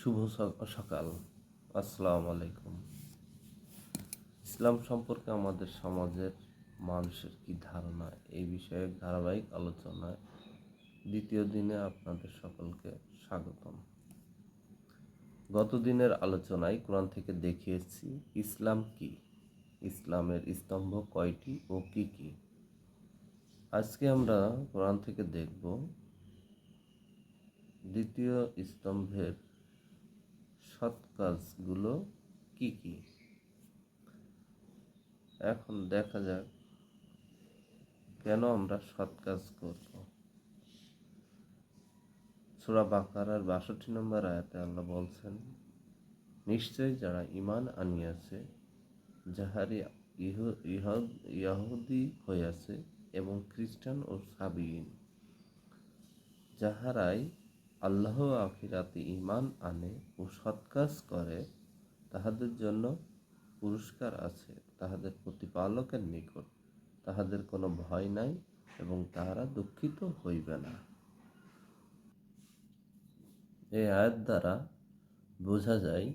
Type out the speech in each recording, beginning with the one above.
শুভ সকাল। আসসালামু আলাইকুম। ইসলাম সম্পর্কে আমাদের সমাজের মানুষের কি ধারণা, এই বিষয়ে ধারাবাহিক আলোচনায় দ্বিতীয় দিনে আপনাদের সকলকে স্বাগতম। গত দিনের আলোচনায় কোরআন থেকে দেখিয়েছি ইসলাম কি, ইসলামের স্তম্ভ কয়টি ও কি কি। আজকে আমরা কোরআন থেকে দেখব দ্বিতীয় স্তম্ভের সৎ কাজগুলো কি কি। এখন দেখা যাক কেন আমরা সৎ কাজ করব। সূরা বাকারার ৬২ নম্বর আয়াতে আল্লাহ বলছেন, নিশ্চয়ই যারা ঈমান আনিয়াছে, যাহারা ইহুদী হইয়াছে এবং খ্রিস্টান ও সাবিয়ীন, যাহারাই আল্লাহ ও আখিরাতে ঈমান আনে ও সৎ কাজ করে, তাহাদের জন্য পুরস্কার আছে তাহাদের প্রতিপালকের নিকট, তাহাদের কোনো ভয় নাই এবং তাহারা দুঃখিত হইবে না। এই আয়াত দ্বারা বোঝা যায়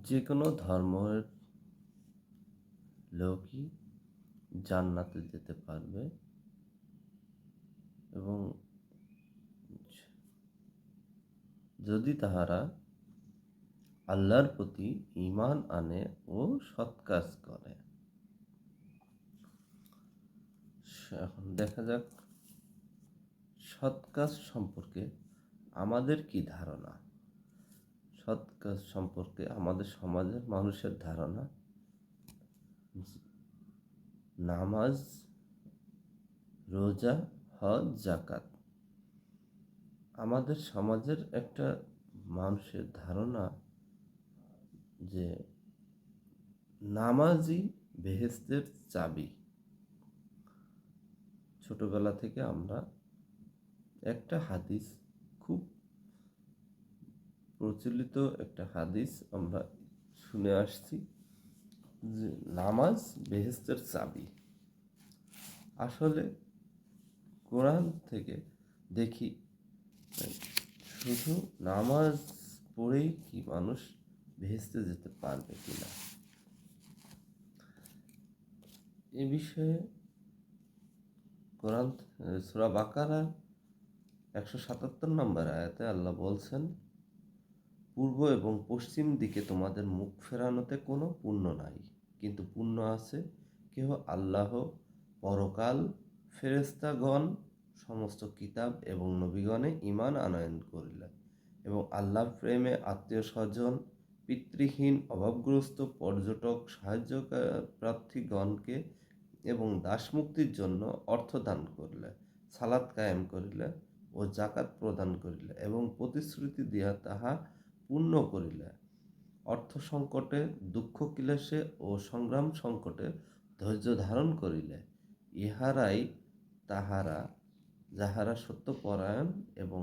যে কোনো ধর্মের লোকই জান্নাতে যেতে পারবে এবং যদি তাহারা আল্লাহর প্রতি ঈমান আনে ও সৎ কাজ করে। এখন দেখা যাক সৎ কাজ সম্পর্কে আমাদের কি ধারণা। সৎ কাজ সম্পর্কে আমাদের সমাজের মানুষের ধারণা, নামাজ, রোজা, হজ, যাকাত। আমাদের সমাজের একটা মানুষের ধারণা যে নামাজই বেহেশতের চাবি। ছোটবেলা থেকে আমরা একটা হাদিস, খুব প্রচলিত একটা হাদিস আমরা শুনে আসছি যে নামাজ বেহেশতের চাবি। আসলে কোরআন থেকে দেখি শুধু নামাজ পড়েই কি মানুষ বেহেশতে যেতে পারবে কিনা। এ বিষয়ে কোরআন সূরা বাকারার ১৭৭ নম্বর আয়াতে আল্লাহ বলছেন, পূর্ব এবং পশ্চিম দিকে তোমাদের মুখ ফেরানোতে কোনো পুণ্য নাই, কিন্তু পুণ্য আছে কেহ আল্লাহ, পরকাল, ফেরেশতাগণ, সমস্ত কিতাব এবং নবীগণে ঈমান আনয়ন করিলে এবং আল্লাহর প্রেমে আত্মীয় স্বজন, পিতৃহীন, অভাবগ্রস্ত, পর্যটক, সাহায্য প্রার্থীগণকে এবং দাসমুক্তির জন্য অর্থ দান করিলে, সালাত কায়েম করিলে ও যাকাত প্রদান করিলে এবং প্রতিশ্রুতি দিয়া তাহা পূর্ণ করিলে, অর্থ সংকটে, দুঃখ ক্লেশে ও সংগ্রাম সংকটে ধৈর্য ধারণ করিলে, ইহারাই তাহারা যাহারা সত্যপরায়ণ এবং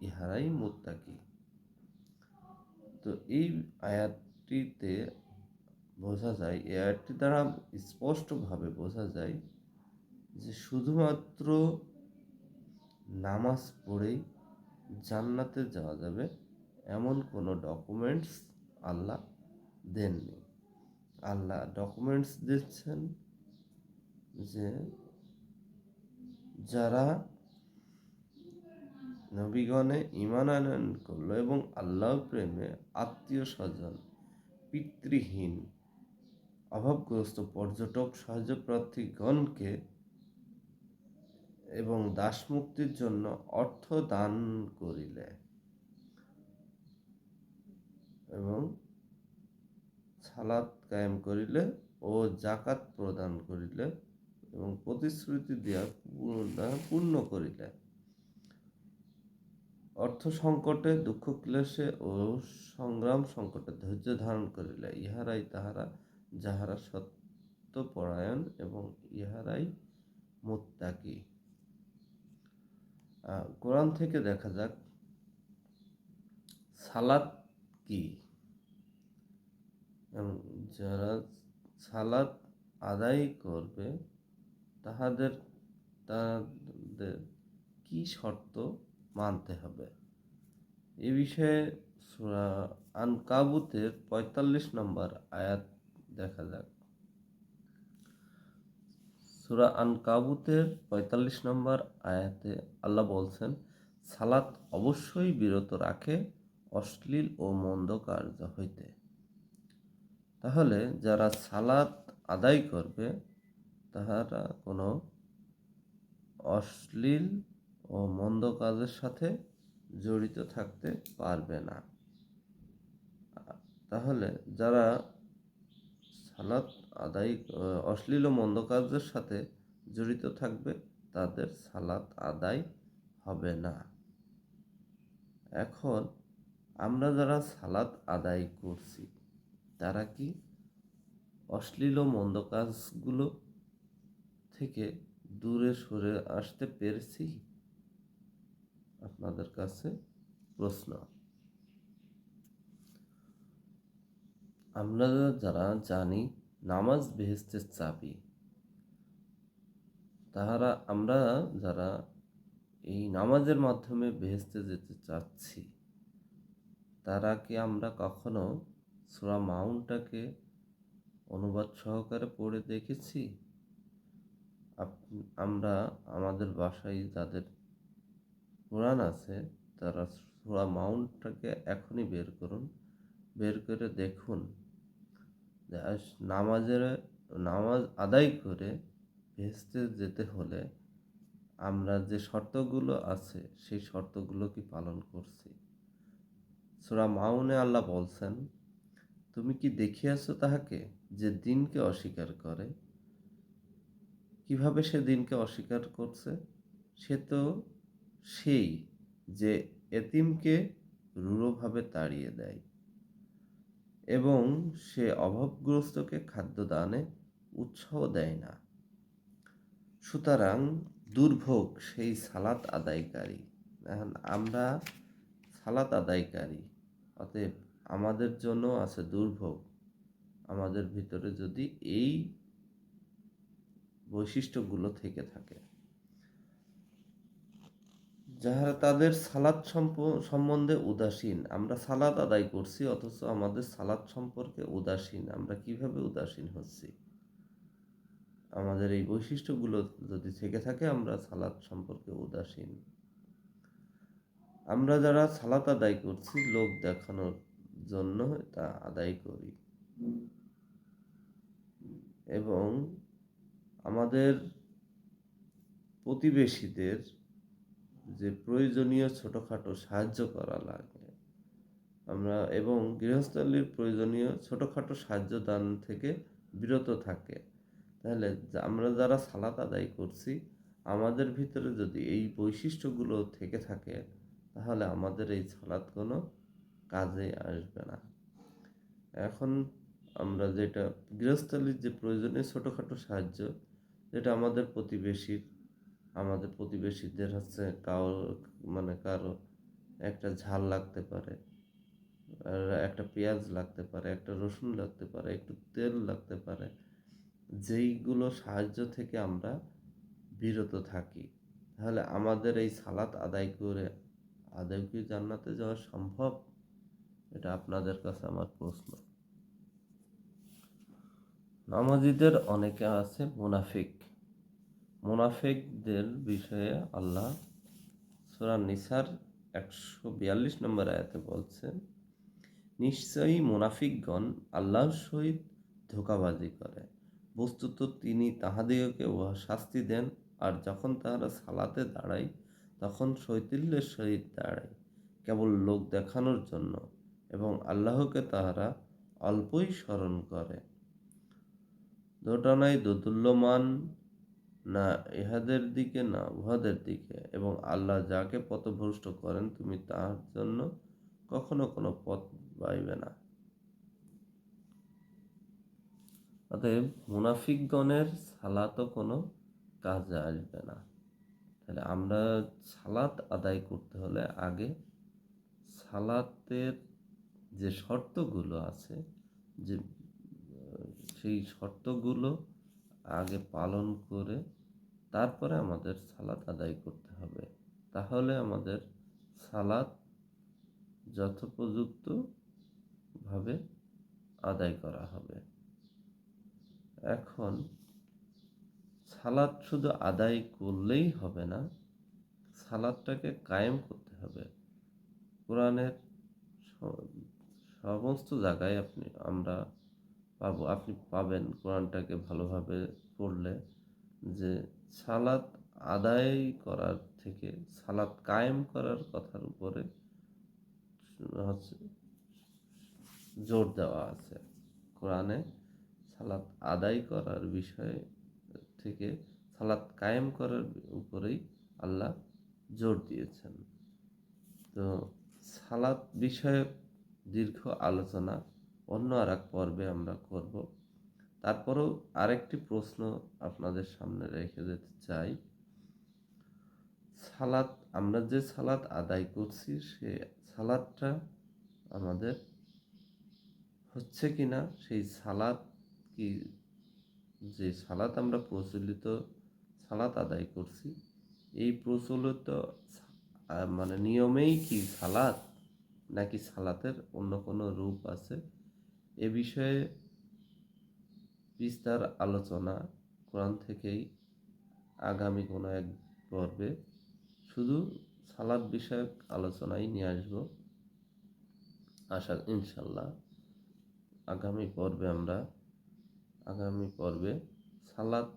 ইহারাই মুত্তাকি। তো এই আয়াতটিতে বোঝা যায়, এই আয়াতটি দ্বারা স্পষ্টভাবে বোঝা যায় যে শুধুমাত্র নামাজ পড়েই জান্নাতে যাওয়া যাবে এমন কোনো ডকুমেন্টস আল্লাহ দেননি। আল্লাহ ডকুমেন্টস দিচ্ছেন যে যারা নবীগণে ঈমান আনয়ন করলো এবং আল্লাহর প্রেমে আত্মীয় স্বজন, পিতৃহীন, অভাবগ্রস্ত, পর্যটক, সাহায্য প্রার্থীগণকে এবং দাসমুক্তির জন্য অর্থ দান করিলে এবং সালাত কায়েম করিলে ও যাকাত প্রদান করিলে এবং প্রতিশ্রুতি দিয়া পূর্ণ করিলে, অর্থ সংকটে, দুঃখ ক্লেশে ও সংগ্রাম সংকটে ধৈর্য ধারণ করিলে, ইহারাই তাহারা যাহারা সত্যপরায়ণ এবং ইহারাই মুত্তাকি। কোরআন থেকে দেখা যাক সালাত কি। যারা সালাত আদায় করবে তাদের কি শর্ত মানতে হবে। এ বিষয়ে সূরা আনকাবুতের ৪৫ নম্বর আয়াত দেখা যাক। সূরা আনকাবুতের ৪৫ নম্বর আয়াতে আল্লাহ বলছেন, সালাত অবশ্যই বিরত রাখে অশ্লীল ও মন্দ কার্য হইতে। তাহলে যারা সালাত আদায় করবে তাহারা কোনো অশ্লীল ও মন্দ কাজের সাথে জড়িত থাকতে পারবে না। তাহলে যারা সালাত আদায় অশ্লীল ও মন্দ কাজের সাথে জড়িত থাকবে তাদের সালাত আদায় হবে না। এখন আমরা যারা সালাত আদায় করছি তারা কি অশ্লীল ও মন্দ কাজগুলো থেকে দূরে সরে আসতে পেরেছি? আপনাদের কাছে প্রশ্ন। আমরা যারা জানি নামাজ বেহেশতের চাবি, আমরা যারা এই নামাজের মাধ্যমে বেহেশতে যেতে চাচ্ছি, তারা কি আমরা কখনো সূরা মাউনটাকে অনুবাদ সহকারে পড়ে দেখেছি? আমরা আমাদের বাসায় যাদের কোরআন আছে তারা সূরা মাউনটাকে এখনই বের করুন, বের করে দেখুন যে নামাজ আদায় করে বেহেশতে যেতে হলে আমরা যে শর্তগুলো আছে সেই শর্তগুলো কি পালন করছি? সূরা মাউনে আল্লাহ বলছেন, তুমি কি দেখিয়াছ তাহাকে যে দিনকে অস্বীকার করে? কিভাবে সে দিনকে অস্বীকার করছে? সে তো সেই যে এতিমকে রূঢ়ভাবে তাড়িয়ে দেয় এবং সে অভাবগ্রস্তকে খাদ্য দানে উৎসাহ দেয় না। সুতরাং দুর্ভোগ সেই সালাত আদায়কারী। এখন আমরা সালাত আদায়কারী, অতএব আমাদের জন্য আছে দুর্ভোগ। আমাদের ভিতরে যদি এই বৈশিষ্ট্যগুলো থেকে থাকে, যাহারা তাদের সালাত সম্বন্ধে উদাসীন। আমরা সালাত আদায় করছি অথচ আমাদের সালাত সম্পর্কে উদাসীন। আমরা কিভাবে উদাসীন হচ্ছি? আমাদের এই বৈশিষ্ট্যগুলো যদি থেকে থাকে আমরা সালাত সম্পর্কে উদাসীন। আমরা যারা সালাত আদায় করছি লোক দেখানোর জন্য তা আদায় করি এবং আমাদের প্রতিবেশীদের যে প্রয়োজনীয় ছোটোখাটো সাহায্য করা লাগে আমরা এবং গৃহস্থালির প্রয়োজনীয় ছোটোখাটো সাহায্য দান থেকে বিরত থাকে, তাহলে আমরা যারা সালাত আদায় করছি আমাদের ভিতরে যদি এই বৈশিষ্ট্যগুলো থেকে থাকে তাহলে আমাদের এই সালাত কোনো কাজে আসবে না। এখন আমরা যেটা গৃহস্থালির যে প্রয়োজনীয় ছোটোখাটো সাহায্য, যেটা আমাদের প্রতিবেশীদের হচ্ছে কারো একটা ঝাল লাগতে পারে, আর একটা পেঁয়াজ লাগতে পারে, একটা রসুন লাগতে পারে, একটু তেল লাগতে পারে, যেইগুলো সাহায্য থেকে আমরা বিরত থাকি, তাহলে আমাদের এই সালাত আদায় করে আদৌ কি জান্নাতে যাওয়া সম্ভব? এটা আপনাদের কাছে আমার প্রশ্ন। নামাজীদের অনেকে আছে মুনাফিক। মুনাফিকদের বিষয়ে আল্লাহ সূরা নিসার ১৪২ নম্বর আয়াতে বলছেন, নিশ্চয়ই মুনাফিকগণ আল্লাহর সহিত ধোঁকাবাজি করে, বস্তুত তিনি তাহাদিগকে উহা শাস্তি দেন, আর যখন তাহারা সালাতে দাঁড়ায় তখন শৈথিল্যের সহিত দাঁড়ায়, কেবল লোক দেখানোর জন্য, এবং আল্লাহকে তাহারা অল্পই স্মরণ করে। দোটানায় দোদুল্যমান, না ইহাদের দিকে না উহাদের দিকে, এবং আল্লাহ যাকে পথভ্রষ্ট করেন তুমি তাহার জন্য কখনো কোনো পথ পাইবে না। অতএব মুনাফিকগণের সালাতও কোনো কাজে আসবে না। তাহলে আমরা সালাত আদায় করতে হলে আগে সালাতের যে শর্তগুলো আছে, যে সেই শর্তগুলো আগে পালন করে তারপরে আমাদের সালাত আদায় করতে হবে। তাহলে আমাদের সালাত যথোপযুক্তভাবে আদায় করা হবে। এখন সালাত শুধু আদায় করলেই হবে না, সালাতটাকে কায়েম করতে হবে। কোরআনের সমস্ত জায়গায় আপনি পাবেন কোরআনটাকে ভালোভাবে পড়লে, যে সালাত আদায় করার থেকে সালাত কায়েম করার কথার উপরে হচ্ছে জোর দেওয়া আছে। কোরআনে সালাত আদায় করার বিষয়ে থেকে সালাত কায়েম করার উপরেই আল্লাহ জোর দিয়েছেন। তো সালাত বিষয়ক দীর্ঘ আলোচনা অন্য আর এক পর্বে আমরা করব। তারপরেও আরেকটি প্রশ্ন আপনাদের সামনে রেখে যেতে চাই। আমরা যে সালাত আদায় করছি, সে সালাতটা আমাদের হচ্ছে কিনা, সেই সালাত কি, যে সালাত আমরা প্রচলিত সালাত আদায় করছি, এই প্রচলিত মানে নিয়মেই কি সালাত, নাকি সালাতের অন্য কোনো রূপ আছে, এ বিষয়ে বিস্তার আলোচনা কোরআন থেকেই আগামী কোনো এক পর্বে শুধু সালাত বিষয়ক আলোচনাই নিয়ে আসবো। ইনশাল্লাহ আগামী পর্বে সালাত,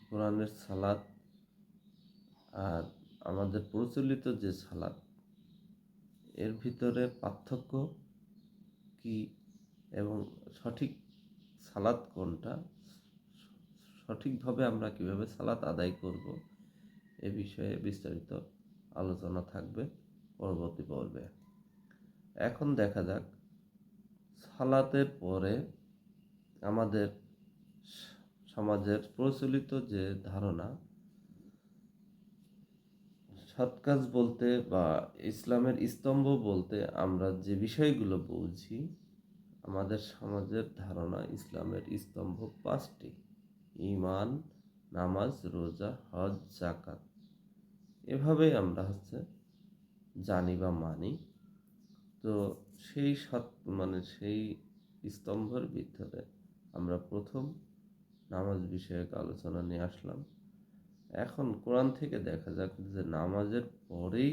কোরআনের সালাত আর আমাদের প্রচলিত যে সালাত, এর ভিতরে পার্থক্য কি এবং সঠিক সালাত কোনটা, সঠিকভাবে আমরা কিভাবে সালাত আদায় করব, এ বিষয়ে বিস্তারিত আলোচনা থাকবে পরবর্তী পর্বে। এখন দেখা যাক সালাতের পরে আমাদের সমাজের প্রচলিত যে ধারণা, সৎ কাজ বলতে বা ইসলামের স্তম্ভ বলতে আমরা যে বিষয়গুলো বুঝি, আমাদের সমাজের ধারণা ইসলামের স্তম্ভ 5টি: ঈমান, নামাজ, রোজা, হজ, যাকাত। এভাবেই আমরা জানি বা মানি। তো সেই সেই স্তম্ভের ভিতরে আমরা প্রথম নামাজ বিষয়ক আলোচনা নিয়ে আসলাম। এখন কোরআন থেকে দেখা যাক যে নামাজের পরেই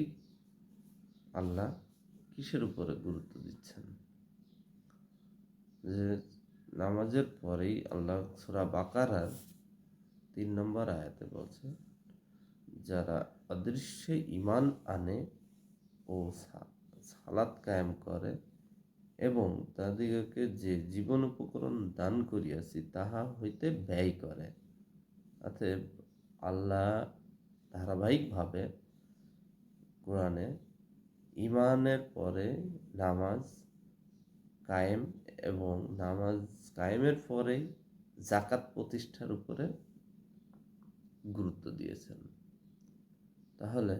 আল্লাহ কিসের উপরে গুরুত্ব দিচ্ছেন। যে নামাজের পরেই আল্লাহ সূরা বাকারার 3 নম্বর আয়াতে বলছে, যারা অদৃশ্যে ঈমান আনে ও সালাত কায়েম করে এবং তাদেরকে যে জীবন উপকরণ দান করিয়াছি তাহা হইতে ব্যয় করে। অতএব আল্লাহ ধারাবাহিকভাবে কোরআনে ঈমানের পরে নামাজ কায়েম এবং নামাজ কায়েমের পরেই যাকাত প্রতিষ্ঠার উপরে গুরুত্ব দিয়েছেন। তাহলে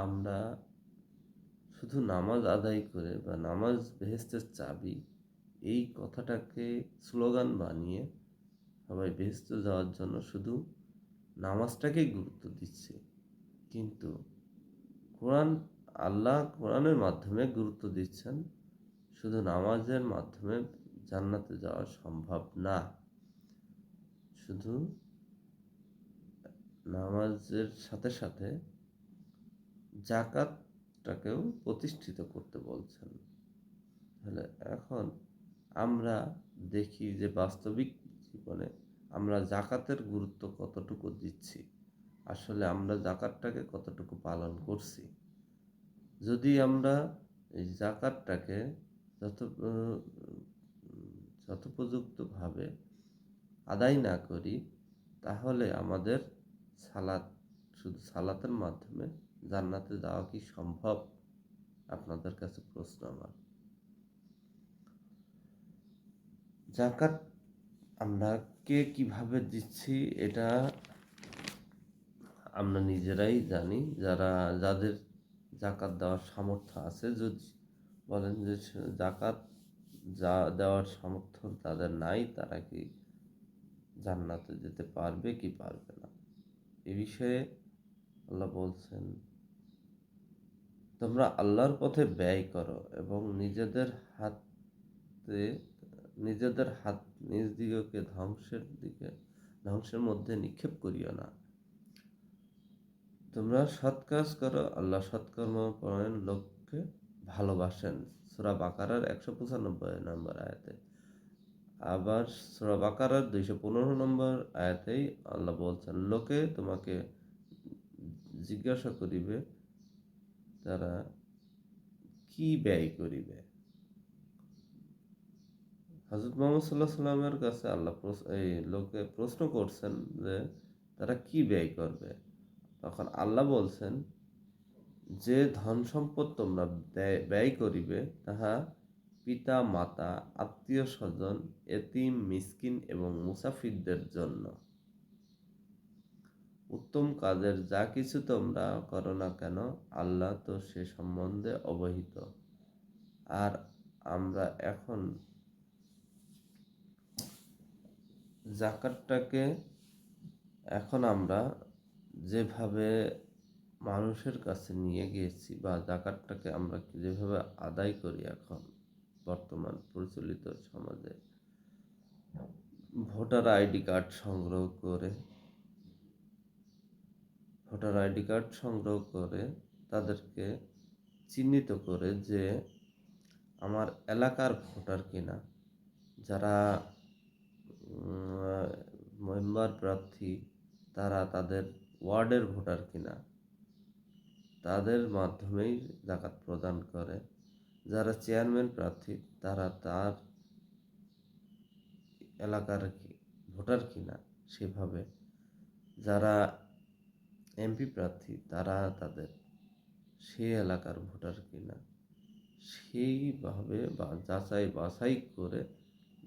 আমরা শুধু নামাজ আদায় করে বা নামাজ বেহেশতের চাবি, এই কথাটাকে স্লোগান বানিয়ে সবাই বেহেশতে যাওয়ার জন্য শুধু নামাজটাকেই গুরুত্ব দিচ্ছে। কিন্তু আল্লাহ কোরআনের মাধ্যমে গুরুত্ব দিচ্ছেন, শুধু নামাজের মাধ্যমে জান্নাতে যাওয়া সম্ভব না। শুধু নামাজের সাথে সাথে যাকাতটাকেও প্রতিষ্ঠিত করতে বলছেন। তাহলে এখন আমরা দেখি যে বাস্তবিক জীবনে আমরা যাকাতের গুরুত্ব কতটুকু দিচ্ছি, আসলে আমরা যাকাতটাকে কতটুকু পালন করছি। যদি আমরা এই যাকাতটাকে যথোপযুক্তভাবে আদায় না করি, তাহলে আমাদের শুধু সালাতের মাধ্যমে জান্নাতে যাওয়া কি সম্ভব? আপনাদের কাছে প্রশ্ন আমার। যাকাত আমরা কে কিভাবে দিচ্ছি এটা আমরা নিজেরাই জানি। যাদের যাকাত দেওয়ার সামর্থ্য আছে, যদি বলেন যে যাকাত দেওয়ার সামর্থ্য তাদের নাই, তারা কি জান্নাতে যেতে পারবে কি পারবে না, এ বিষয়ে আল্লাহ বলছেন, তোমরা আল্লাহর পথে ব্যয় করো এবং নিজেদের হাত নিজ দিগকে ধ্বংসের মধ্যে নিক্ষেপ করিও না। তোমরা সৎ কাজ করো, আল্লাহ সৎকর্মপরায়ণ লোককে ভালোবাসেন। সূরা বাকারার 195 নম্বর আয়াতে। আবার সূরা বাকারার 215 নম্বর আয়াতেই আল্লাহ বলছেন, লোকে তোমাকে জিজ্ঞাসা করিবে তারা কি ব্যয় করিবে। হযরত মুহাম্মদ সাল্লাল্লাহু আলাইহি সাল্লামের কাছে আল্লাহ এই লোকে প্রশ্ন করছেন যে তারা কি ব্যয় করবে। তখন আল্লাহ বলছেন, যে ধন সম্পদ তোমরা ব্যয় করিবে তাহা পিতা মাতা, আত্মীয় স্বজন, এতিম, মিসকিন এবং মুসাফিরদের জন্য। উত্তম কাজের যা কিছু তোমরা করো না কেন, আল্লাহ তো সে সম্বন্ধে অবহিত। আর আমরা জাকাতটাকে আমরা যেভাবে মানুষের কাছে নিয়ে গিয়েছি, বা জাকাতটাকে আমরা যেভাবে আদায় করি এখন বর্তমান প্রচলিত সমাজে, ভোটার আইডি কার্ড সংগ্রহ করে তাদেরকে চিহ্নিত করে যে আমার এলাকার ভোটার কিনা, যারা মেম্বার প্রার্থী তারা তাদের ওয়ার্ডের ভোটার কিনা, তাদের মাধ্যমেই জাকাত প্রদান করে। যারা চেয়ারম্যান প্রার্থী তারা তার এলাকার ভোটার কিনা সেভাবে, যারা এমপি প্রার্থী তারা তাদের সেই এলাকার ভোটার কিনা সেইভাবে যাচাই বাছাই করে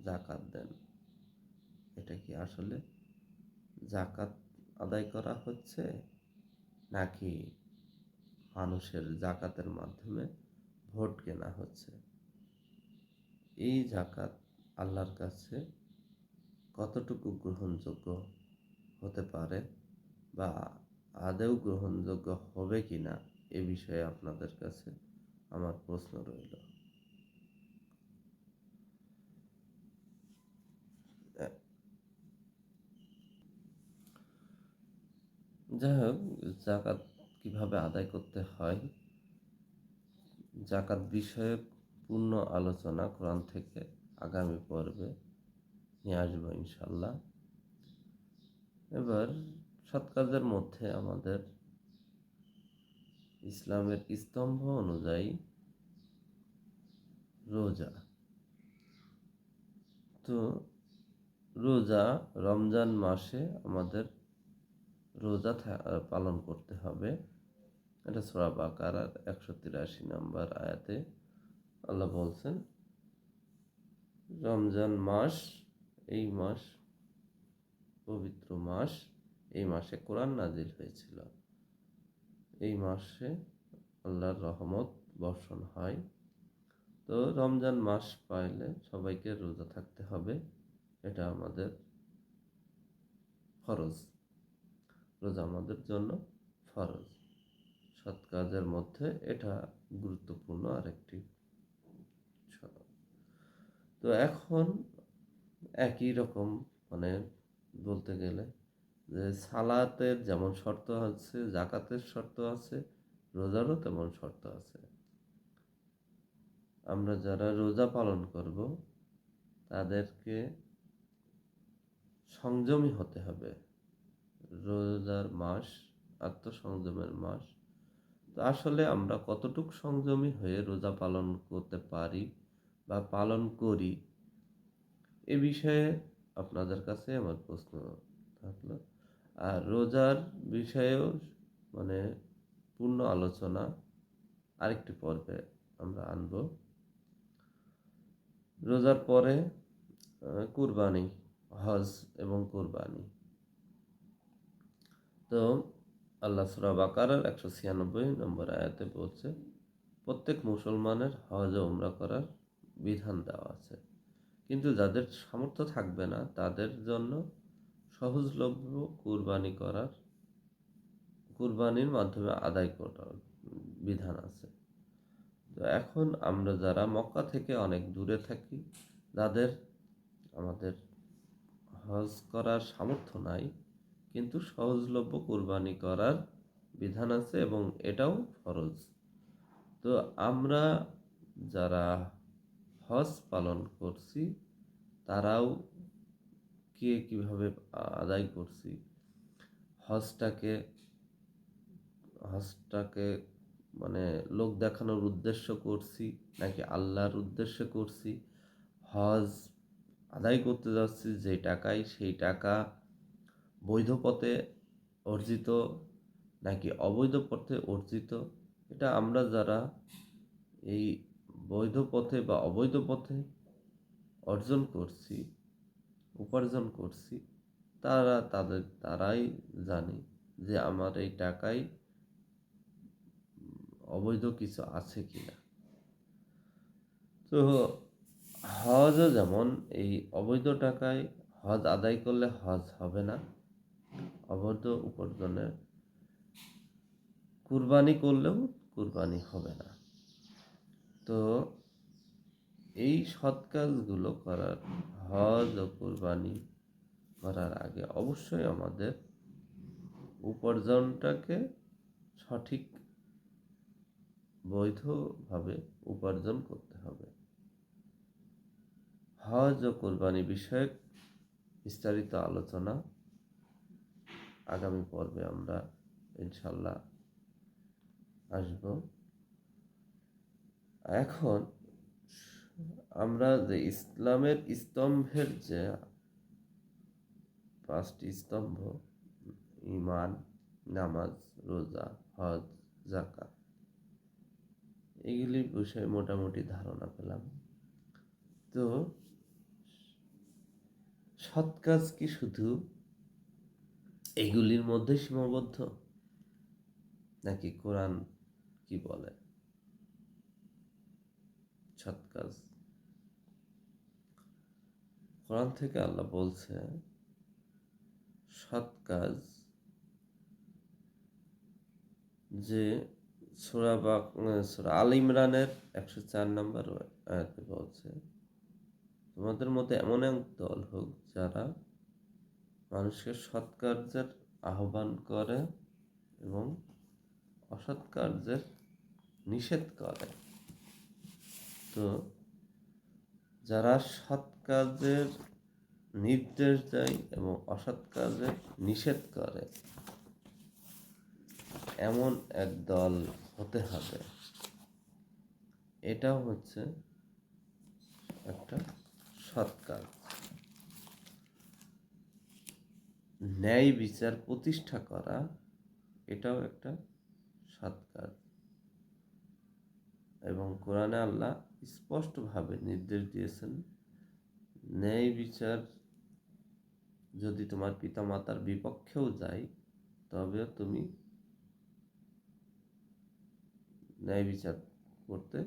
জাকাত দেন। এটা কি আসলে জাকাত আদায় করা হচ্ছে, নাকি মানুষের জাকাতের মাধ্যমে ভোট কেনা হচ্ছে? এই জাকাত আল্লাহর কাছে কতটুকু গ্রহণযোগ্য হতে পারে, বা আদৌ গ্রহণযোগ্য হবে কিনা, এ বিষয়ে আপনাদের কাছে আমার প্রশ্ন রইল। যাই হোক, জাকাত কিভাবে আদায় করতে হয়, জাকাত বিষয়ক পূর্ণ আলোচনা কোরআন থেকে আগামী পর্বে নিয়ে আসবো ইনশাল্লাহ। এবার সৎ কাজের মধ্যে আমাদের ইসলামের স্তম্ভ অনুযায়ী রোজা। তো রোজা রমজান মাসে আমাদের রোজা পালন করতে হবে। এটা সূরা বাকারার 183 নম্বর আয়াতে আল্লাহ বলছেন, রমজান মাস, এই মাস পবিত্র মাস, এই মাসে কোরআন নাজিল হয়েছিল, এই মাসে আল্লাহর রহমত বর্ষণ হয়। তো রমজান মাস পাইলে সবাইকে রোজা থাকতে হবে, এটা আমাদের ফরজ। রোজা আমাদের জন্য ফরজ। সৎ কাজের মধ্যে এটা গুরুত্বপূর্ণ আরেকটি। তো এখন একই রকম, মানে বলতে গেলে যে সালাতের যেমন শর্ত আছে, জাকাতের শর্ত আছে, রোজারও তেমন শর্ত আছে। আমরা যারা রোজা পালন করব তাদেরকে সংযমী হতে হবে। রোজার মাস আত্মসংযমের মাস। তো আসলে আমরা কতটুকু সংযমী হয়ে রোজা পালন করতে পারি বা পালন করি, এ বিষয়ে আপনাদের কাছে আমার প্রশ্ন থাকলো। আর রোজার বিষয়েও মানে পূর্ণ আলোচনা আরেকটি পর্বে আমরা আনব। রোজার পরে কুরবানি, হজ এবং কুরবানি। তো আল্লাহ সূরা বাকারার 196 নম্বর আয়াতে বলছে, প্রত্যেক মুসলমানের হজ ও উমরা করার বিধান দেওয়া আছে, কিন্তু যাদের সামর্থ্য থাকবে না তাদের জন্য সহজলভ্য কুরবানির মাধ্যমে আদায় করার বিধান আছে। তো এখন আমরা যারা মক্কা থেকে অনেক দূরে থাকি, যাদের আমাদের হজ করার সামর্থ্য নাই, কিন্তু সহজলভ্য কুরবানি করার বিধান আছে এবং এটাও ফরজ। তো আমরা যারা হজ পালন করছি, তারাও কিভাবে আদায় করছি, হজটাকে হজটাকে মানে লোক দেখানোর উদ্দেশ্য করছি নাকি আল্লাহর উদ্দেশ্যে করছি, হজ আদায় করতে যাচ্ছি যে টাকায়, সেই টাকা বৈধ পথে অর্জিত নাকি অবৈধ পথে অর্জিত, এটা আমরা যারা এই বৈধ পথে বা অবৈধ পথে অর্জন করছি, উপার্জন করছি, তারাই জানে যে আমার এই টাকায় অবৈধ কিছু আছে কিনা। তো হজও যেমন এই অবৈধ টাকায় হজ আদায় করলে হজ হবে না, অবৈধ উপার্জনের কুরবানি করলেও কুরবানি হবে না। তো এই সৎ কাজগুলো করার, হজ ও কুরবানি করার আগে অবশ্যই আমাদের উপার্জনটাকে সঠিক বৈধভাবে উপার্জন করতে হবে। হজ ও কুরবানি বিষয়ক বিস্তারিত আলোচনা আগামী পর্বে আমরা ইনশাল্লাহ আসব। এখন আমরা যে ইসলামের স্তম্ভের যে 5টি স্তম্ভ, ঈমান, নামাজ, রোজা, হজ, যাকাত, এগুলির বিষয়ে মোটামুটি ধারণা পেলাম। তো সৎ কাজ কি শুধু এগুলির মধ্যে সীমাবদ্ধ, নাকি কোরআন কি বলে সৎ কাজ? কোরআন থেকে আল্লাহ বলছে সৎ কাজ যে সূরা আল ইমরানের 104 নম্বর আয়াতে বলছে, তোমাদের মধ্যে এমন এক দল হোক যারা মানুষকে সৎ কার্যের আহ্বান করে এবং অসৎ কার্যের নিষেধ করে। তো যারা সৎ কাজের নির্দেশ দেয় এবং অসৎ কাজের নিষেধ করে, এমন এক দল হতে হবে, এটাও হচ্ছে একটা সৎ কাজ। ন্যায় বিচার প্রতিষ্ঠা করা, এটাও একটা সৎ কাজ। এবং কোরআনে আল্লাহ স্পষ্টভাবে নির্দেশ দিয়েছেন, ন্যায় বিচার যদি তোমার পিতামাতার বিপক্ষেও যায়, তবেও তুমি ন্যায় বিচার করতে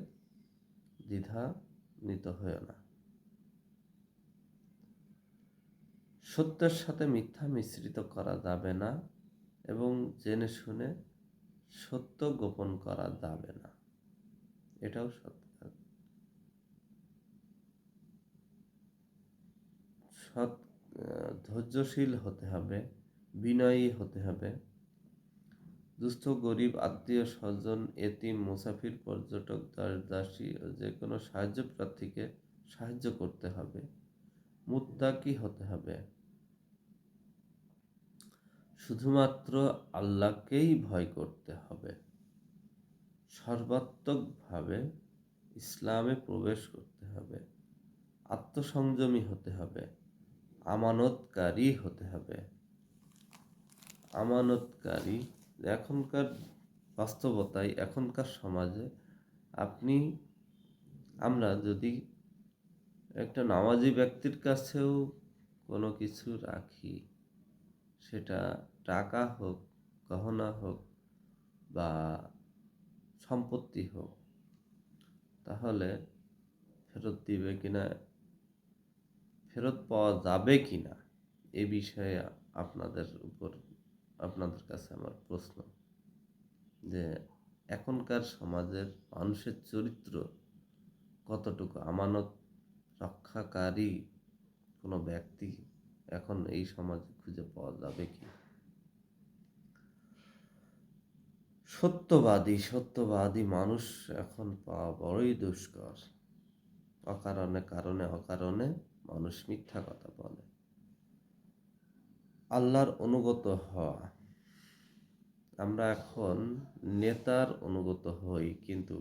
দ্বিধান্বিত হয়ো না। সত্যের সাথে মিথ্যা মিশ্রিত করা যাবে না এবং জেনে শুনে সত্য গোপন করা যাবে না, এটাও সৎ কাজ। ধৈর্যশীল হতে হবে, বিনয়ী হতে হবে, দুস্থ গরিব আত্মীয় স্বজন, এতিম, মুসাফির, পর্যটক, দাসী ও যে কোনো সাহায্য প্রার্থীকে সাহায্য করতে হবে, মুত্তাকি হতে হবে, শুধুমাত্র আল্লাহকেই ভয় করতে হবে, সর্বাত্মকভাবে ইসলামে প্রবেশ করতে হবে, আত্মসংযমী হতে হবে, আমানতকারী হতে হবে। আমানতকারী এখনকার বাস্তবতায়, এখনকার সমাজে আমরা যদি একটা নামাজি ব্যক্তির কাছেও কোনো কিছু রাখি, সেটা টাকা হোক, গহনা হোক বা সম্পত্তি হোক, তাহলে ফেরত দিবে কিনা, ফেরত পাওয়া যাবে কিনা, এ বিষয়ে আপনাদের কাছে আমার প্রশ্ন, যে এখনকার সমাজের মানুষের চরিত্র কতটুকু আমানত রক্ষাকারী কোনো ব্যক্তি এখন এই সমাজে খুঁজে পাওয়া যাবে কি? সত্যবাদী মানুষ এখন পাওয়া বড়ই দুষ্কর। অকারণে মানুষ মিথ্যা কথা বলে। আল্লাহর অনুগত হওয়া, আমরা এখন নেতার অনুগত হই, কিন্তু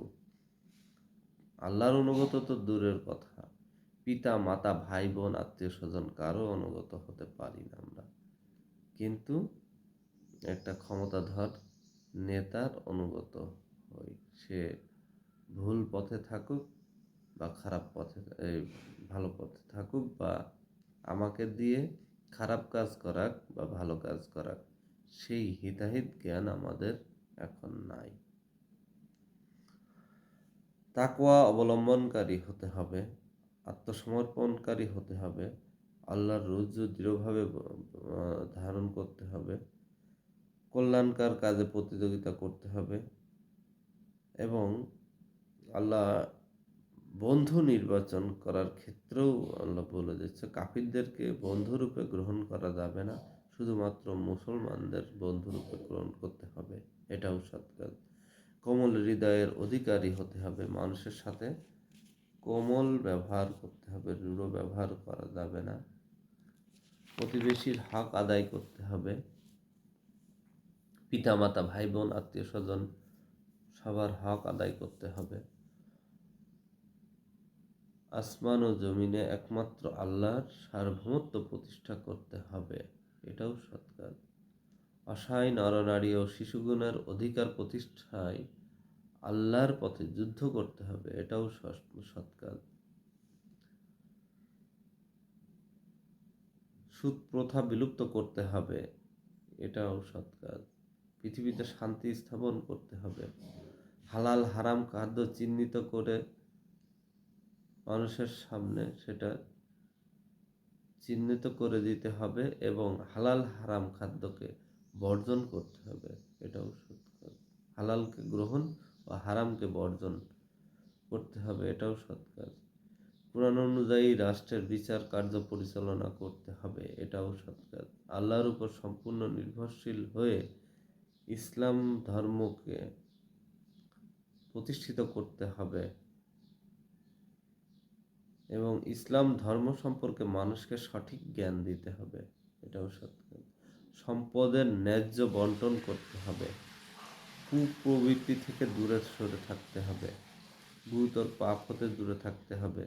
আল্লাহর অনুগত তো দূরের কথা, পিতা মাতা ভাই বোন আত্মীয় স্বজন কারো অনুগত হতে পারি না আমরা, কিন্তু একটা ক্ষমতাধর নেতার অনুগত হই। সে ভুল পথে থাকুক বা খারাপ পথে, ভালো পথে থাকুক, বা আমাকে দিয়ে খারাপ কাজ করাক বা ভালো কাজ করাক, সেই হিতাহিত জ্ঞান আমাদের এখন নাই। তাকওয়া অবলম্বনকারী হতে হবে, আত্মসমর্পণকারী হতে হবে, আল্লাহর রজ্জু দৃঢ়ভাবে ধারণ করতে হবে, কল্যাণকার কাজে প্রতিযোগিতা করতে হবে, এবং আল্লাহ বন্ধু নির্বাচন করার ক্ষেত্রেও আল্লাহ বলে দিচ্ছে কাফিরদেরকে বন্ধুরূপে গ্রহণ করা যাবে না, শুধুমাত্র মুসলমানদের বন্ধুরূপে গ্রহণ করতে হবে, এটাও সৎ কাজ। কোমল হৃদয়ের অধিকারী হতে হবে, মানুষের সাথে কোমল ব্যবহার করতে হবে, রূঢ় ব্যবহার করা যাবে না, প্রতিবেশীর হক আদায় করতে হবে, পিতামাতা ভাই বোন আত্মীয় স্বজন সবার হক আদায় করতে হবে, আসমান ও জমিনে একমাত্র আল্লাহর সার্বভৌমত্ব প্রতিষ্ঠা করতে হবে, এটাও সৎ কাজ। অসহায় নরনারী ও শিশুগণের অধিকার প্রতিষ্ঠায় আল্লাহর পথে যুদ্ধ করতে হবে, এটাও সৎ কাজ। সুদ প্রথা বিলুপ্ত করতে হবে, এটাও সৎ কাজ। পৃথিবীতে শান্তি স্থাপন করতে হবে, হালাল হারাম খাদ্য চিহ্নিত করে মানুষের সামনে সেটা চিহ্নিত করে দিতে হবে, এবং হালাল হারাম খাদ্যকে বর্জন করতে হবে, এটাও সৎ কাজ। হালালকে গ্রহণ ও হারামকে বর্জন করতে হবে, এটাও সৎ কাজ। কোরআন অনুযায়ী রাষ্ট্রের বিচার কার্য পরিচালনা করতে হবে, এটাও সৎ কাজ। আল্লাহর উপর সম্পূর্ণ নির্ভরশীল হয়ে ইসলাম ধর্মকে প্রতিষ্ঠিত করতে হবে, এবং ইসলাম ধর্ম সম্পর্কে মানুষকে সঠিক জ্ঞান দিতে হবে, এটাও সৎ কাজ। সম্পদের ন্যায্য বন্টন করতে হবে, কুপ্রবৃত্তি থেকে দূরে সরে থাকতে হবে, গুরুতর পাপ হতে দূরে থাকতে হবে,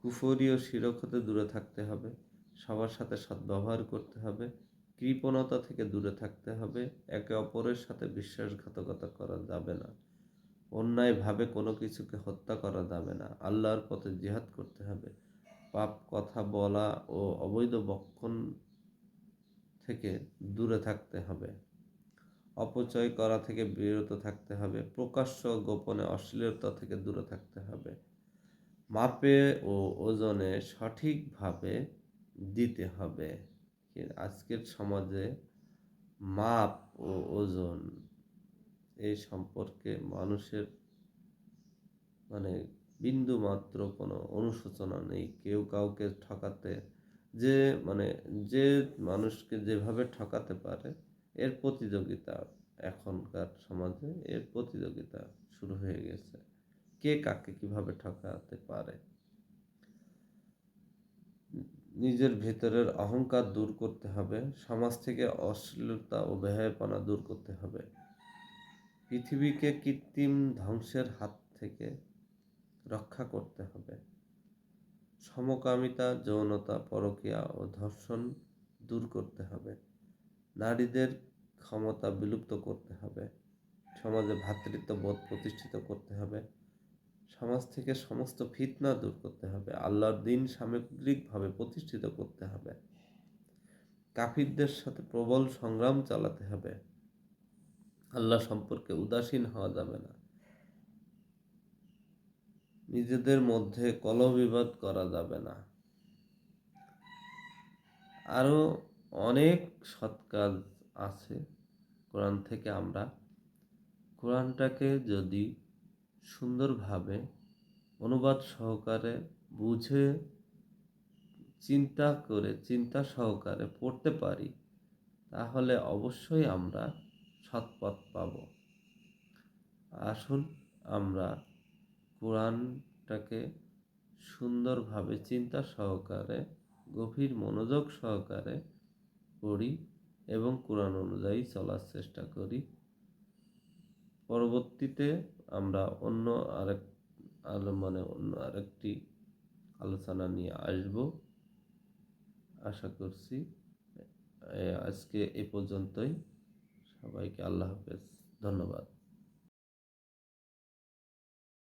কুফরি ও শিরক হতে দূরে থাকতে হবে, সবার সাথে সদ্ব্যবহার করতে হবে, কৃপণতা থেকে দূরে থাকতে হবে, একে অপরের সাথে বিশ্বাসঘাতকতা করা যাবে না, অন্যায়ভাবে কোনো কিছুকে হত্যা করা যাবে না, আল্লাহর পথে জিহাদ করতে হবে, পাপ কথা বলা ও অবৈধ বক্ষণ থেকে দূরে থাকতে হবে, অপচয় করা থেকে বিরত থাকতে হবে, প্রকাশ্য গোপনে অশ্লীলতা থেকে দূরে থাকতে হবে, মাপে ও ওজনে সঠিকভাবে দিতে হবে। আজকের সমাজে মাপ ও ওজন এই সম্পর্কে মানুষের মানে বিন্দু মাত্র কোনো অনুশোচনা নেই। কেউ কাউকে ঠকাতে যে মানে যে মানুষকে যেভাবে ঠকাতে পারে, এর প্রতিযোগিতা এখনকার সমাজে, এর প্রতিযোগিতা শুরু হয়ে গেছে, কে কাকে কিভাবে ঠকাতে পারে। নিজের ভেতরের অহংকার দূর করতে হবে, সমাজ থেকে অশ্লীলতা ও বেহায়াপনা দূর করতে হবে, পৃথিবীকে কৃত্রিম ধ্বংসের হাত থেকে রক্ষা করতে হবে, সমকামিতা যৌনতা পরকীয়া ও ধর্ষণ দূর করতে হবে, নারীদের ক্ষমতা বিলুপ্ত করতে হবে, সমাজে ভ্রাতৃত্ববোধ প্রতিষ্ঠিত করতে হবে, সমাজ থেকে সমস্ত ফিতনা দূর করতে হবে, আল্লাহর দ্বীন সামগ্রিকভাবে প্রতিষ্ঠিত করতে হবে, কাফিরদের সাথে প্রবল সংগ্রাম চালাতে হবে, আল্লাহ সম্পর্কে উদাসীন হওয়া যাবে না, নিজেদের মধ্যে কলহবিবাদ করা যাবে না। আরও অনেক সৎ কাজ আছে, কোরআন থেকে আমরা কোরআনটাকে যদি সুন্দরভাবে অনুবাদ সহকারে বুঝে চিন্তা সহকারে পড়তে পারি, তাহলে অবশ্যই আমরা সৎপথ পাব। আসুন আমরা কোরআনটাকে সুন্দরভাবে চিন্তা সহকারে গভীর মনোযোগ সহকারে পড়ি এবং কোরআন অনুযায়ী চলার চেষ্টা করি। পরবর্তীতে আমরা অন্য আরেকটি আলোচনা নিয়ে আসব। আশা করছি আজকে এ পর্যন্তই। সবাইকে আল্লাহ হাফেজ, ধন্যবাদ।